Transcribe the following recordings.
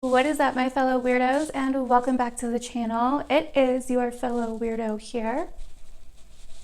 What is up, my fellow weirdos, and welcome back to the channel. It is your fellow weirdo here.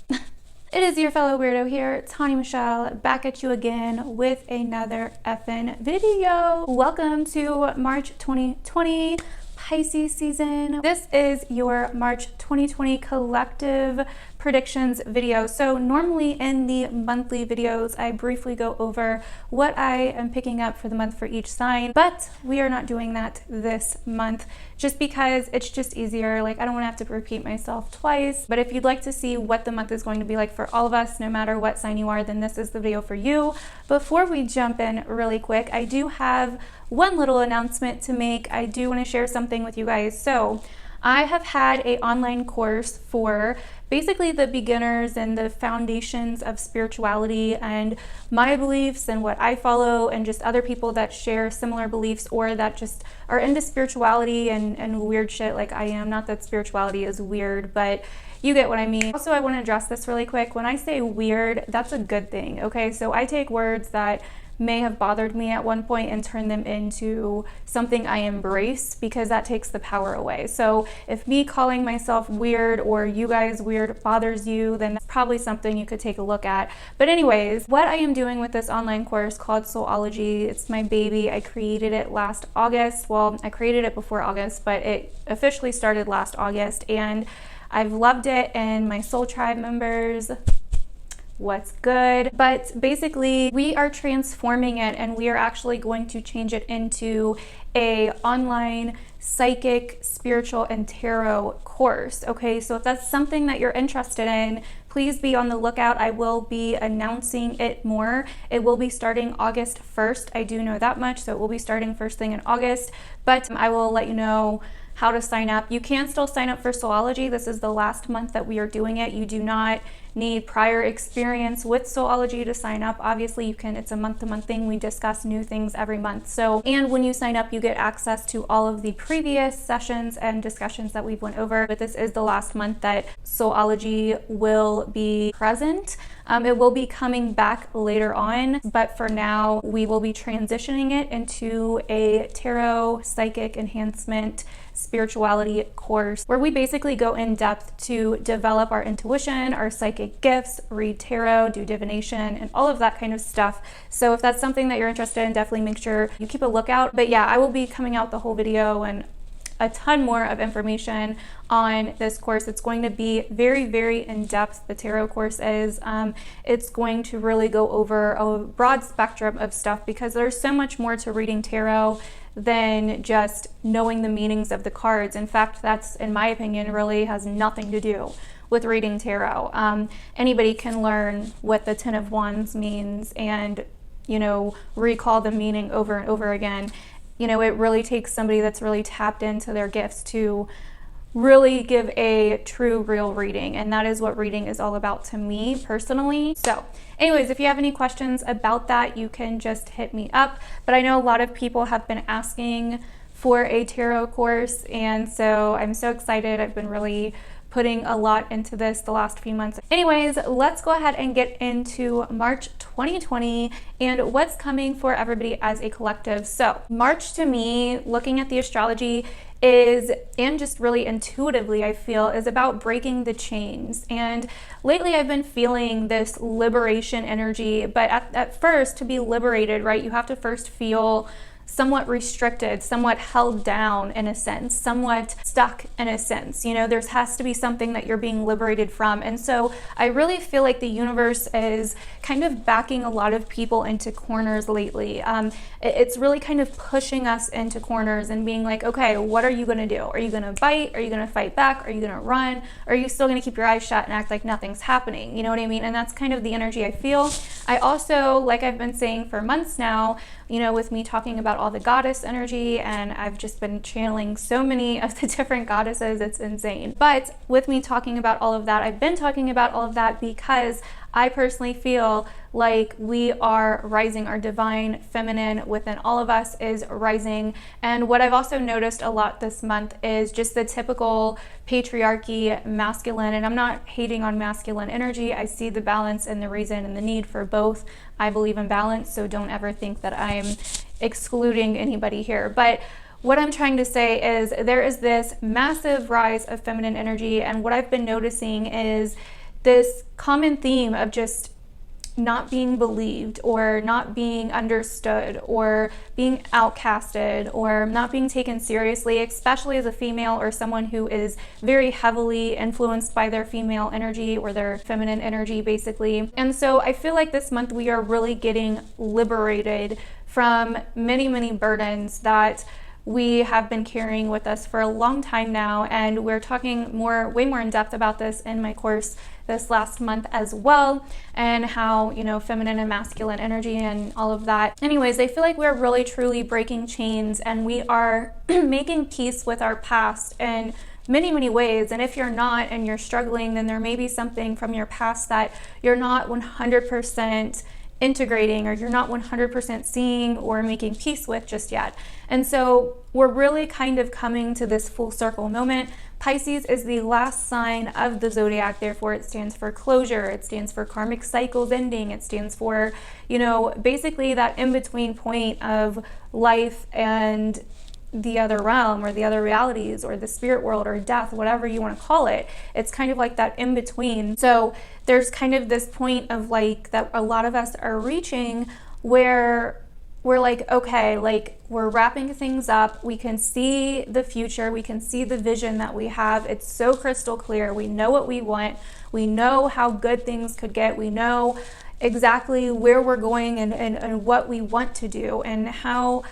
It is your fellow weirdo here, Tawny Michelle, back at you again with another effing video. Welcome to March 2020 Pisces season. This is your March 2020 collective predictions video. So normally in the monthly videos, I briefly go over what I am picking up for the month for each sign, but we are not doing that this month just because it's just easier. Like, I don't want to have to repeat myself twice. But if you'd like to see what the month is going to be like for all of us, no matter what sign you are, then this is the video for you. Before we jump in really quick, I do have one little announcement to make. I do want to share something with you guys. So I have had an online course for basically the beginners and the foundations of spirituality and my beliefs and what I follow, and just other people that share similar beliefs or that just are into spirituality and weird shit like I am. Not that spirituality is weird, but you get what I mean. Also, I want to address this really quick. When I say weird, that's a good thing, okay? So I take words that may have bothered me at one point and turn them into something I embrace, because that takes the power away. So if me calling myself weird or you guys weird bothers you, then that's probably something you could take a look at. But anyways, what I am doing with this online course called Soulology, it's my baby. I created it last August. Well, I created it before August, but it officially started last August, and I've loved it. And my Soul Tribe members, what's good? But basically, we are transforming it, and we are actually going to change it into a online psychic, spiritual, and tarot course. Okay, so if that's something that you're interested in, please be on the lookout. I will be announcing it more. It will be starting August 1st. I do know that much, so it will be starting first thing in August, but I will let you know how to sign up. You can still sign up for Soulology. This is the last month that we are doing it. You do not need prior experience with Soulology to sign up. Obviously, you can, it's a month-to-month thing. We discuss new things every month. So, and when you sign up, you get access to all of the previous sessions and discussions that we've went over. But this is the last month that Soulology will be present. It will be coming back later on, but for now, we will be transitioning it into a tarot, psychic enhancement, spirituality course where we basically go in depth to develop our intuition, our psychic gifts, read tarot, do divination, and all of that kind of stuff. So if that's something that you're interested in, definitely make sure you keep a lookout. But yeah, I will be coming out the whole video and a ton more of information on this course. It's going to be very, very in-depth. The tarot course is. It's going to really go over a broad spectrum of stuff, because there's so much more to reading tarot than just knowing the meanings of the cards. In fact, that's, in my opinion, really has nothing to do with reading tarot. Anybody can learn what the Ten of Wands means and, you know, recall the meaning over and over again. You know, it really takes somebody that's really tapped into their gifts to really give a true, real reading. And that is what reading is all about to me personally. So anyways, if you have any questions about that, you can just hit me up. But I know a lot of people have been asking for a tarot course, and so I'm so excited. I've been really putting a lot into this the last few months. Anyways, let's go ahead and get into March 2020 and what's coming for everybody as a collective. So March, to me, looking at the astrology, is, and just really intuitively I feel, is about breaking the chains. And lately I've been feeling this liberation energy, but at first, to be liberated, right, you have to first feel somewhat restricted, somewhat held down in a sense, somewhat stuck in a sense. You know, there has to be something that you're being liberated from. And so I really feel like the universe is kind of backing a lot of people into corners lately. It's really kind of pushing us into corners and being like, okay, what are you going to do? Are you going to bite? Are you going to fight back? Are you going to run? Or are you still going to keep your eyes shut and act like nothing's happening? You know what I mean? And that's kind of the energy I feel. I also, like I've been saying for months now, you know, with me talking about all the goddess energy, and I've just been channeling so many of the different goddesses, it's insane. But with me talking about all of that, I've been talking about all of that because I personally feel like we are rising. Our divine feminine within all of us is rising. And what I've also noticed a lot this month is just the typical patriarchy, masculine, and I'm not hating on masculine energy. I see the balance and the reason and the need for both. I believe in balance, so don't ever think that I'm excluding anybody here. But what I'm trying to say is there is this massive rise of feminine energy, and what I've been noticing is this common theme of just not being believed or not being understood or being outcasted or not being taken seriously, especially as a female or someone who is very heavily influenced by their female energy or their feminine energy, basically. And so I feel like this month we are really getting liberated from many, many burdens that we have been carrying with us for a long time now, and we're talking way more in depth about this in my course this last month as well, and how, you know, feminine and masculine energy and all of that. Anyways, I feel like we're really truly breaking chains, and we are making peace with our past in many, many ways. And if you're not and you're struggling, then there may be something from your past that you're not 100% integrating, or you're not 100% seeing or making peace with just yet. And so we're really kind of coming to this full circle moment. Pisces is the last sign of the zodiac, therefore it stands for closure, it stands for karmic cycles ending, it stands for, you know, basically that in-between point of life and the other realm or the other realities or the spirit world or death, whatever you want to call it. It's kind of like that in between. So there's kind of this point of like that a lot of us are reaching where we're like, okay, like we're wrapping things up. We can see the future. We can see the vision that we have. It's so crystal clear. We know what we want. We know how good things could get. We know exactly where we're going and what we want to do and how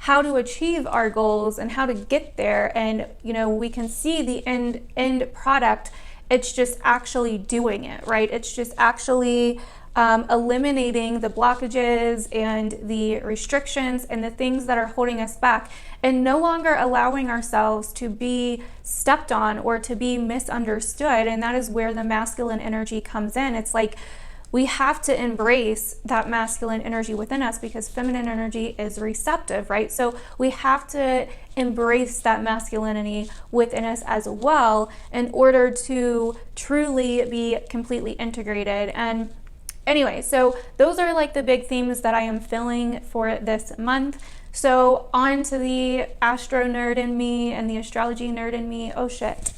to achieve our goals and how to get there. And, you know, we can see the end product. It's just actually doing it, right? It's just actually eliminating the blockages and the restrictions and the things that are holding us back, and no longer allowing ourselves to be stepped on or to be misunderstood. And that is where the masculine energy comes in. It's like we have to embrace that masculine energy within us, because feminine energy is receptive, right? So we have to embrace that masculinity within us as well in order to truly be completely integrated. And anyway, so those are like the big themes that I am feeling for this month. So on to the astro nerd in me and the astrology nerd in me. Oh shit,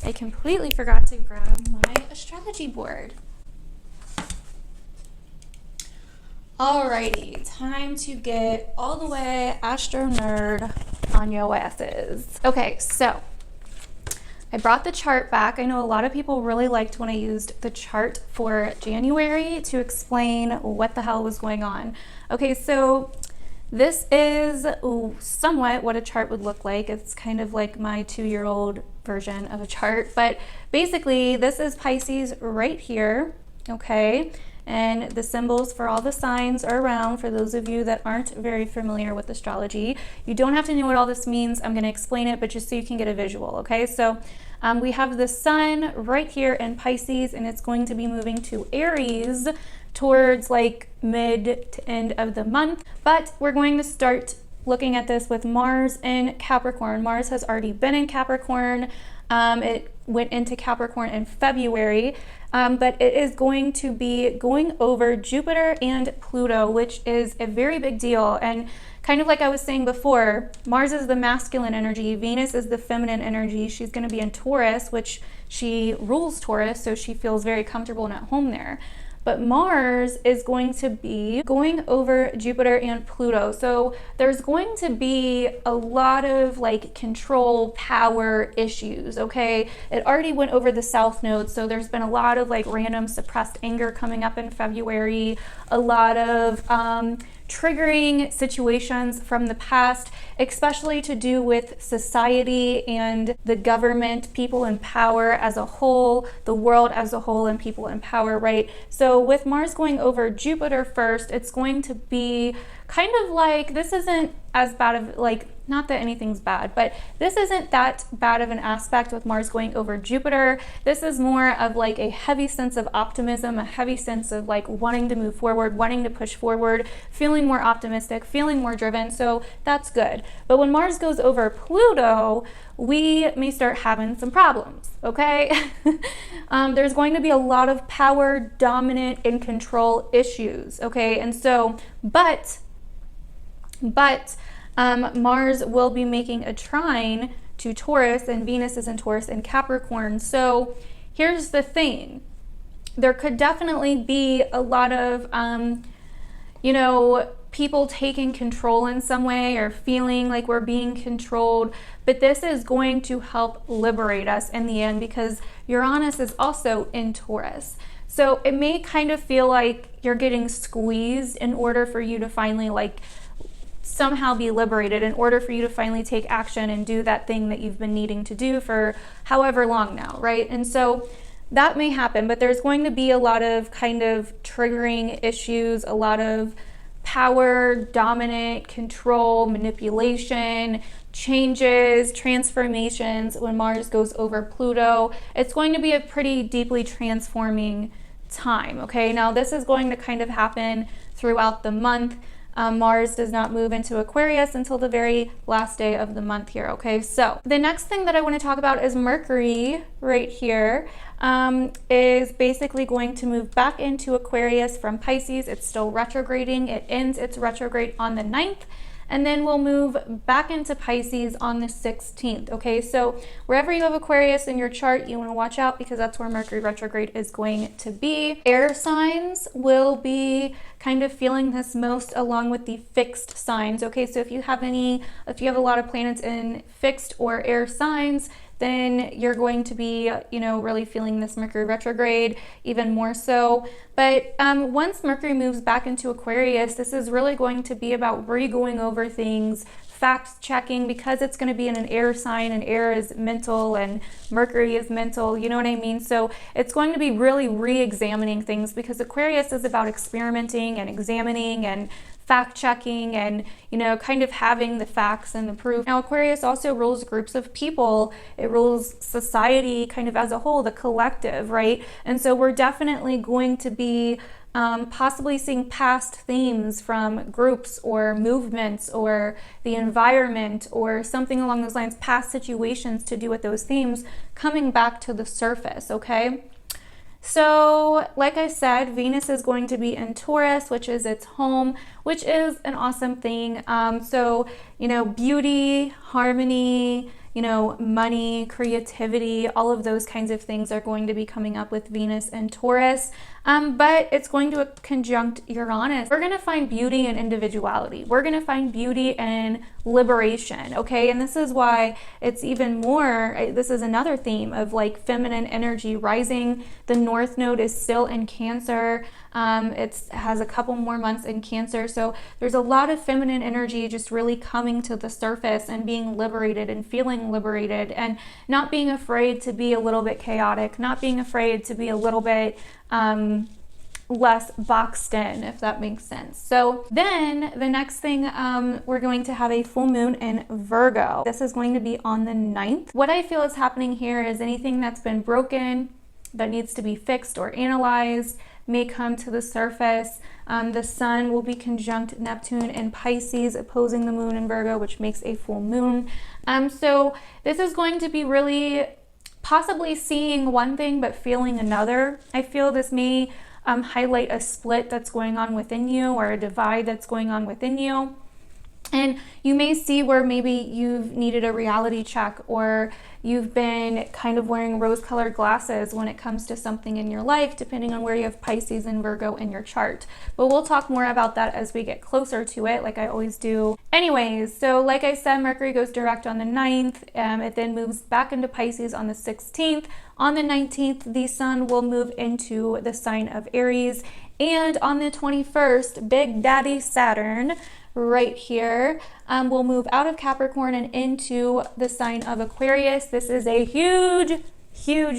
I completely forgot to grab my astrology board. Alrighty, time to get all the way astro nerd on your asses. Okay, so I brought the chart back. I know a lot of people really liked when I used the chart for January to explain what the hell was going on. Okay, so this is somewhat what a chart would look like. It's kind of like my 2-year-old version of a chart, but basically this is Pisces right here, okay? And the symbols for all the signs are around for those of you that aren't very familiar with astrology. You don't have to know what all this means. I'm going to explain it, but just so you can get a visual, okay? So we have the sun right here in Pisces, and it's going to be moving to Aries towards like mid to end of the month. But we're going to start looking at this with Mars in Capricorn. Mars has already been in Capricorn. It went into Capricorn in February, but it is going to be going over Jupiter and Pluto, which is a very big deal. And kind of like I was saying before, Mars is the masculine energy, Venus is the feminine energy. She's going to be in Taurus, which she rules Taurus, so she feels very comfortable and at home there. But Mars is going to be going over Jupiter and Pluto. So there's going to be a lot of like control power issues, okay? It already went over the South Node, so there's been a lot of like random suppressed anger coming up in February, a lot of triggering situations from the past, especially to do with society and the government, people in power as a whole, the world as a whole, and people in power, right? So with Mars going over Jupiter first, it's going to be kind of like, this isn't as bad of like, not that anything's bad, but this isn't that bad of an aspect with Mars going over Jupiter. This is more of like a heavy sense of optimism, a heavy sense of like wanting to move forward, wanting to push forward, feeling more optimistic, feeling more driven. So that's good. But when Mars goes over Pluto, we may start having some problems, okay? There's going to be a lot of power, dominant, and control issues, okay? And so, but Mars will be making a trine to Taurus, and Venus is in Taurus and Capricorn. So here's the thing. There could definitely be a lot of, you know, people taking control in some way or feeling like we're being controlled. But this is going to help liberate us in the end, because Uranus is also in Taurus. So it may kind of feel like you're getting squeezed in order for you to finally like somehow be liberated, in order for you to finally take action and do that thing that you've been needing to do for however long now, right? And so that may happen, but there's going to be a lot of kind of triggering issues, a lot of power, dominant, control, manipulation, changes, transformations when Mars goes over Pluto. It's going to be a pretty deeply transforming time, okay? Now, this is going to kind of happen throughout the month. Mars does not move into Aquarius until the very last day of the month here, okay? So the next thing that I want to talk about is Mercury right here is basically going to move back into Aquarius from Pisces. It's still retrograding. It ends its retrograde on the 9th. And then we'll move back into Pisces on the 16th, okay? So wherever you have Aquarius in your chart, you want to watch out, because that's where Mercury retrograde is going to be. Air signs will be kind of feeling this most, along with the fixed signs, okay? So if you have a lot of planets in fixed or air signs, then you're going to be, you know, really feeling this Mercury retrograde even more so. But once Mercury moves back into Aquarius, this is really going to be about re-going over things, fact checking, because it's going to be in an air sign, and air is mental and Mercury is mental, you know what I mean? So it's going to be really re-examining things, because Aquarius is about experimenting and examining and fact checking and, you know, kind of having the facts and the proof. Now, Aquarius also rules groups of people. It rules society kind of as a whole, the collective, right? And so we're definitely going to be possibly seeing past themes from groups or movements or the environment or something along those lines, past situations to do with those themes coming back to the surface, okay? So, like I said, Venus is going to be in Taurus, which is its home, which is an awesome thing. So, you know, beauty, harmony, you know, money, creativity, all of those kinds of things are going to be coming up with Venus and Taurus. But it's going to conjunct Uranus. We're going to find beauty in individuality. We're going to find beauty in liberation, okay? And this is why it's even more, this is another theme of like feminine energy rising. The North Node is still in Cancer. It has a couple more months in Cancer. So there's a lot of feminine energy just really coming to the surface and being liberated and feeling liberated, and not being afraid to be a little bit chaotic, not being afraid to be a little bit less boxed in, if that makes sense. So then the next thing, we're going to have a full moon in Virgo. This is going to be on the 9th. What I feel is happening here is anything that's been broken, that needs to be fixed or analyzed, may come to the surface. The sun will be conjunct Neptune in Pisces, opposing the moon in Virgo, which makes a full moon. So this is going to be really possibly seeing one thing but feeling another. I feel this may highlight a split that's going on within you, or a divide that's going on within you. And you may see where maybe you've needed a reality check, or you've been kind of wearing rose-colored glasses when it comes to something in your life, depending on where you have Pisces and Virgo in your chart. But we'll talk more about that as we get closer to it, like I always do. Anyways, so like I said, Mercury goes direct on the 9th. It then moves back into Pisces on the 16th. On the 19th, the sun will move into the sign of Aries. And on the 21st, Big Daddy Saturn right here will move out of Capricorn and into the sign of Aquarius. This is a huge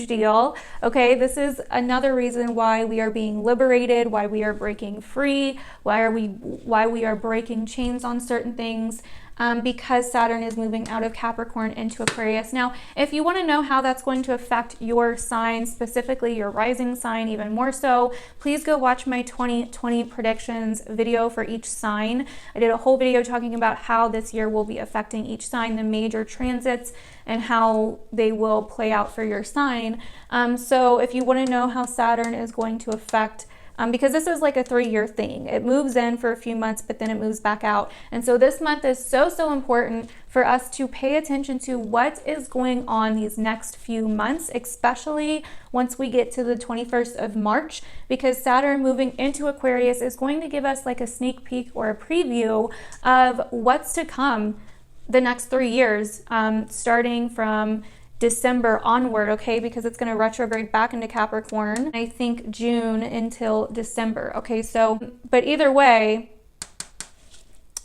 deal. Okay, this is another reason why we are being liberated, why we are breaking free, why we are breaking chains on certain things. Because Saturn is moving out of Capricorn into Aquarius. Now, if you want to know how that's going to affect your sign, specifically your rising sign even more so, please go watch my 2020 predictions video for each sign. I did a whole video talking about how this year will be affecting each sign, the major transits, and how they will play out for your sign. So if you want to know how Saturn is going to affect because this is like a 3-year thing. It moves in for a few months, but then it moves back out. And so this month is so important for us to pay attention to what is going on these next few months, especially once we get to the 21st of March, because Saturn moving into Aquarius is going to give us like a sneak peek or a preview of what's to come the next 3 years, starting from December onward, okay, because it's going to retrograde back into Capricorn, I think June until December, okay, so, but either way,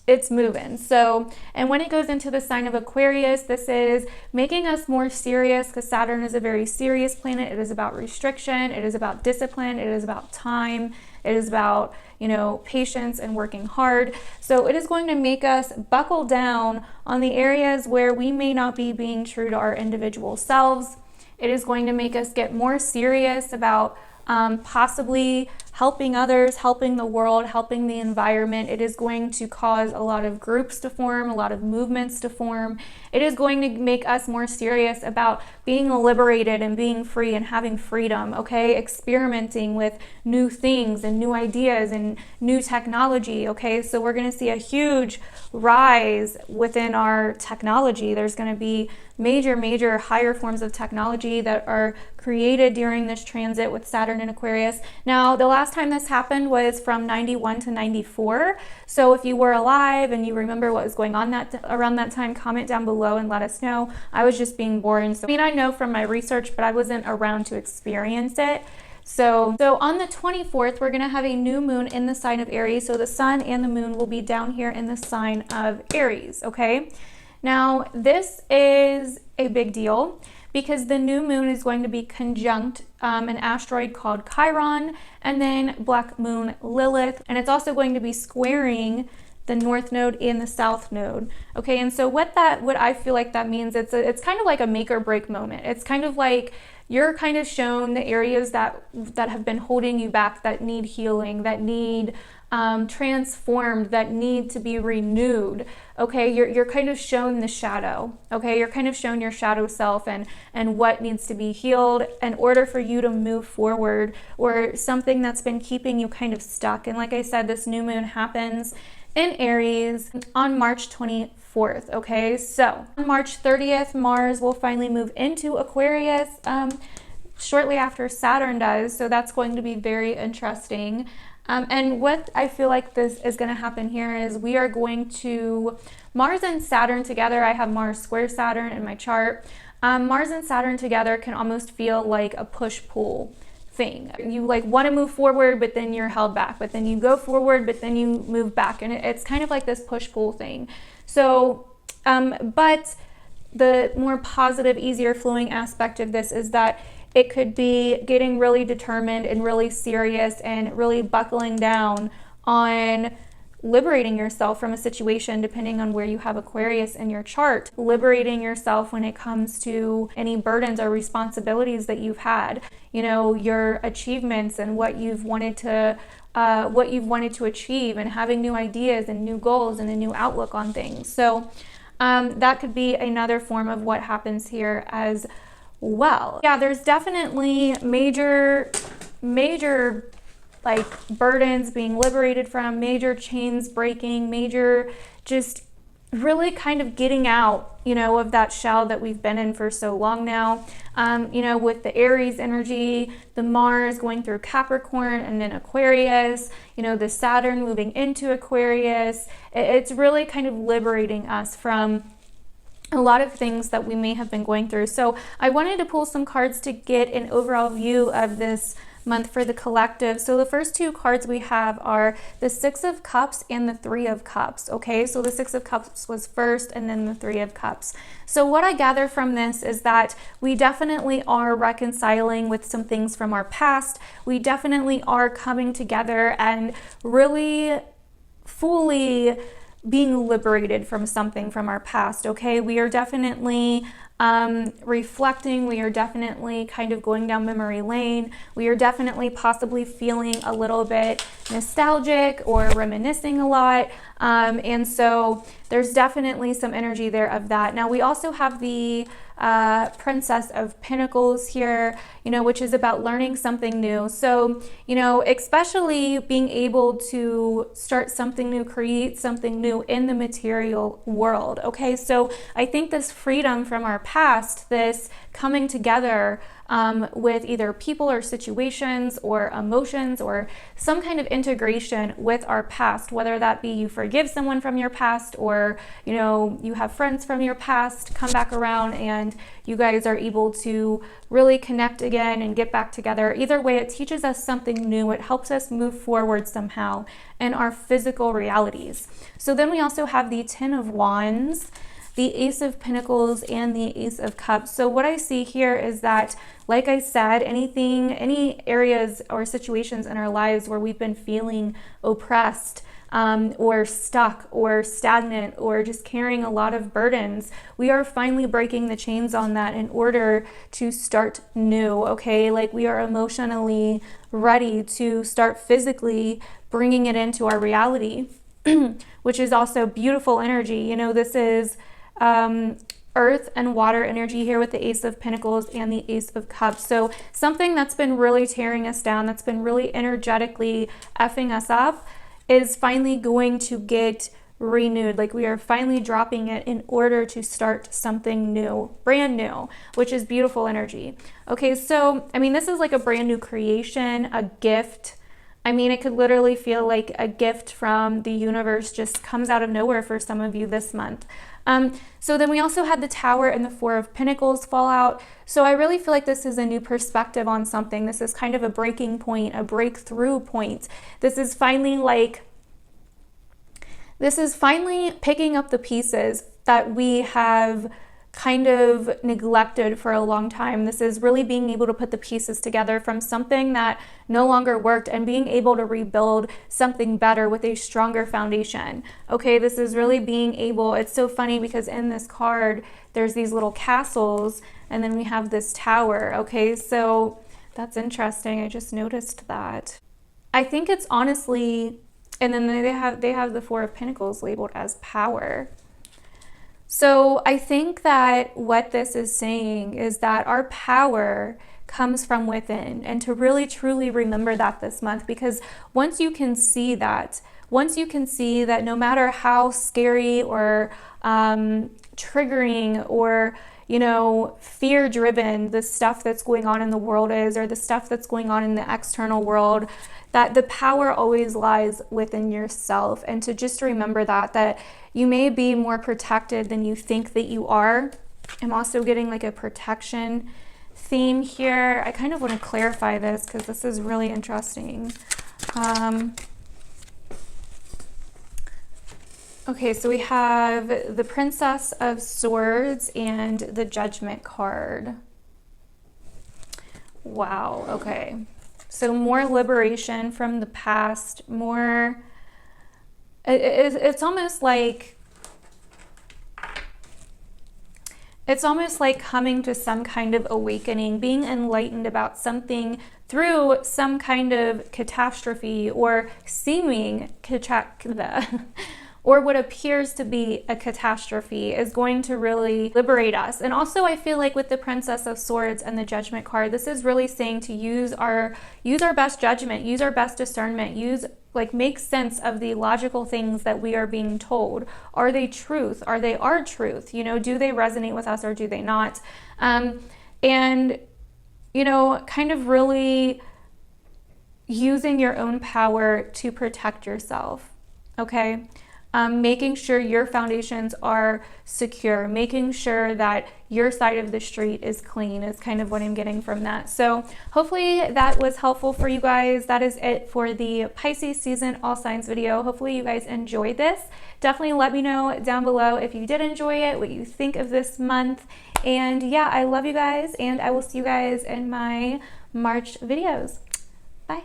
it's moving. So, and when it goes into the sign of Aquarius, this is making us more serious, because Saturn is a very serious planet. It is about restriction, it is about discipline, it is about time, it is about, you know, patience and working hard. So it is going to make us buckle down on the areas where we may not be being true to our individual selves. It is going to make us get more serious about possibly helping others, helping the world, helping the environment. It is going to cause a lot of groups to form, a lot of movements to form. It is going to make us more serious about being liberated and being free and having freedom, okay? Experimenting with new things and new ideas and new technology, okay? So we're going to see a huge rise within our technology. There's going to be major higher forms of technology that are created during this transit with Saturn in Aquarius. Now, the last time this happened was from 91 to 94. So if you were alive and you remember what was going on around that time, comment down below and let us know. I was just being boring. So, I mean, I know from my research, but I wasn't around to experience it. So on the 24th, we're going to have a new moon in the sign of Aries. So the sun and the moon will be down here in the sign of Aries, okay? Now, this is a big deal because the new moon is going to be conjunct an asteroid called Chiron and then Black Moon Lilith. And it's also going to be squaring the north node and the south node. Okay, and so what I feel like that means, it's kind of like a make or break moment. It's kind of like you're kind of shown the areas that have been holding you back, that need healing, that need transformed, that need to be renewed. Okay, you're kind of shown the shadow. Okay, you're kind of shown your shadow self and what needs to be healed in order for you to move forward, or something that's been keeping you kind of stuck. And like I said, this new moon happens in Aries on March 24th. Okay, so on March 30th, Mars will finally move into Aquarius shortly after Saturn does. So that's going to be very interesting. And what I feel like this is going to happen here is we are going to Mars and Saturn together. I have Mars square Saturn in my chart. Mars and Saturn together can almost feel like a push-pull thing. You like want to move forward, but then you're held back, but then you go forward, but then you move back. And it's kind of like this push-pull thing. So, but the more positive, easier flowing aspect of this is that it could be getting really determined and really serious and really buckling down on liberating yourself from a situation, depending on where you have Aquarius in your chart. Liberating yourself when it comes to any burdens or responsibilities that you've had, you know, your achievements and what you've wanted to achieve, and having new ideas and new goals and a new outlook on things. So that could be another form of what happens here as well. Yeah, there's definitely major like burdens being liberated from, major chains breaking, major just really kind of getting out, you know, of that shell that we've been in for so long now. You know, with the Aries energy, the Mars going through Capricorn and then Aquarius, you know, the Saturn moving into Aquarius, it's really kind of liberating us from a lot of things that we may have been going through. So I wanted to pull some cards to get an overall view of this month for the collective. So the first two cards we have are the Six of Cups and the Three of Cups. Okay, so the Six of Cups was first and then the Three of Cups. So what I gather from this is that we definitely are reconciling with some things from our past. We definitely are coming together and really fully being liberated from something from our past. Okay, we are definitely reflecting. We are definitely kind of going down memory lane. We are definitely possibly feeling a little bit nostalgic or reminiscing a lot. And so there's definitely some energy there of that. Now we also have the Princess of Pentacles here, you know, which is about learning something new. So, you know, especially being able to start something new, create something new in the material world. Okay, so I think this freedom from our past, this coming together with either people or situations or emotions or some kind of integration with our past, whether that be you forgive someone from your past or, you know, you have friends from your past come back around and you guys are able to really connect again and get back together. Either way, it teaches us something new. It helps us move forward somehow in our physical realities. So then we also have the Ten of Wands, the Ace of Pentacles, and the Ace of Cups. So what I see here is that, like I said, any areas or situations in our lives where we've been feeling oppressed, or stuck or stagnant or just carrying a lot of burdens, we are finally breaking the chains on that in order to start new, okay? Like we are emotionally ready to start physically bringing it into our reality, which is also beautiful energy. You know, this is earth and water energy here with the Ace of Pentacles and the Ace of Cups. So something that's been really tearing us down, that's been really energetically effing us up, is finally going to get renewed. Like we are finally dropping it in order to start something new, brand new, which is beautiful energy. Okay, so I mean, this is like a brand new creation, a gift. I mean, it could literally feel like a gift from the universe just comes out of nowhere for some of you this month. So then we also had the Tower and the Four of Pentacles fall out. So I really feel like this is a new perspective on something. This is kind of a breaking point, a breakthrough point. This is finally picking up the pieces that we have kind of neglected for a long time. This is really being able to put the pieces together from something that no longer worked and being able to rebuild something better with a stronger foundation. Okay, this is really being able, it's so funny because in this card, there's these little castles and then we have this tower. Okay, so that's interesting. I just noticed that. I think it's honestly, and then they have the Four of Pentacles labeled as power. So I think that what this is saying is that our power comes from within, and to really truly remember that this month, because once you can see that no matter how scary or triggering or, you know, fear driven the stuff that's going on in the world is, or the stuff that's going on in the external world, that the power always lies within yourself. And to just remember that you may be more protected than you think that you are. I'm also getting like a protection theme here. I kind of want to clarify this because this is really interesting. Okay, so we have the Princess of Swords and the Judgment card. Wow, okay. So more liberation from the past, more, it's almost like coming to some kind of awakening, being enlightened about something through some kind of catastrophe or seeming or what appears to be a catastrophe is going to really liberate us. And also I feel like with the Princess of Swords and the Judgment card, this is really saying to use our best judgment, use our best discernment, make sense of the logical things that we are being told. Are they truth? Are they our truth? You know, do they resonate with us or do they not? And, you know, kind of really using your own power to protect yourself, okay? Making sure your foundations are secure, making sure that your side of the street is clean is kind of what I'm getting from that. So hopefully that was helpful for you guys. That is it for the Pisces season all signs video. Hopefully you guys enjoyed this. Definitely let me know down below if you did enjoy it, what you think of this month. And yeah, I love you guys and I will see you guys in my March videos. Bye.